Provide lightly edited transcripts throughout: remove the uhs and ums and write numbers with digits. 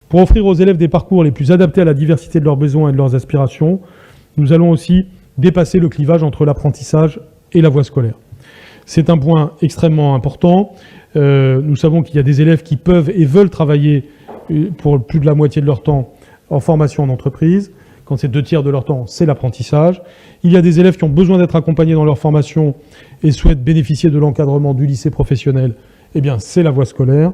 Pour offrir aux élèves des parcours les plus adaptés à la diversité de leurs besoins et de leurs aspirations, nous allons aussi dépasser le clivage entre l'apprentissage et la voie scolaire. C'est un point extrêmement important. Nous savons qu'il y a des élèves qui peuvent et veulent travailler pour plus de la moitié de leur temps en formation en entreprise. Quand c'est 2/3 de leur temps, c'est l'apprentissage. Il y a des élèves qui ont besoin d'être accompagnés dans leur formation et souhaitent bénéficier de l'encadrement du lycée professionnel. Eh bien, c'est la voie scolaire.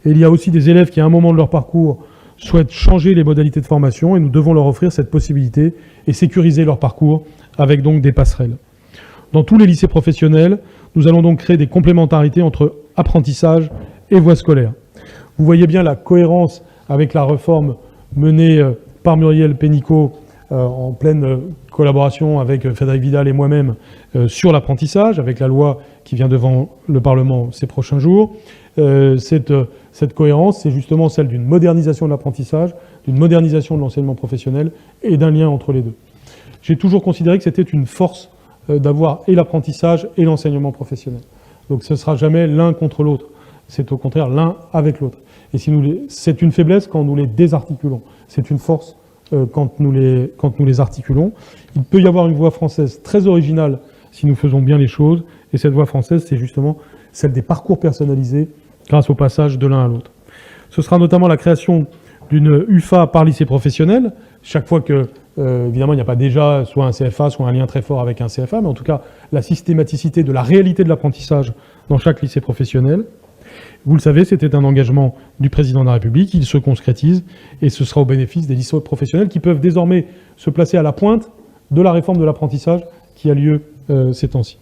Et il y a aussi des élèves qui, à un moment de leur parcours, souhaitent changer les modalités de formation et nous devons leur offrir cette possibilité et sécuriser leur parcours avec donc des passerelles. Dans tous les lycées professionnels, nous allons donc créer des complémentarités entre apprentissage et voie scolaire. Vous voyez bien la cohérence avec la réforme menée par Muriel Pénicaud en pleine collaboration avec Frédérique Vidal et moi-même sur l'apprentissage, avec la loi qui vient devant le Parlement ces prochains jours. Cette cohérence, c'est justement celle d'une modernisation de l'apprentissage, d'une modernisation de l'enseignement professionnel et d'un lien entre les deux. J'ai toujours considéré que c'était une force d'avoir et l'apprentissage et l'enseignement professionnel. Donc ce ne sera jamais l'un contre l'autre, c'est au contraire l'un avec l'autre. Et c'est une faiblesse quand nous les désarticulons, c'est une force quand nous les articulons. Il peut y avoir une voie française très originale si nous faisons bien les choses, et cette voie française, c'est justement celle des parcours personnalisés grâce au passage de l'un à l'autre. Ce sera notamment la création d'une UFA par lycée professionnel, chaque fois que, évidemment, il n'y a pas déjà soit un CFA, soit un lien très fort avec un CFA, mais en tout cas, la systématicité de la réalité de l'apprentissage dans chaque lycée professionnel. Vous le savez, c'était un engagement du président de la République, il se concrétise, et ce sera au bénéfice des lycées professionnels qui peuvent désormais se placer à la pointe de la réforme de l'apprentissage qui a lieu ces temps-ci.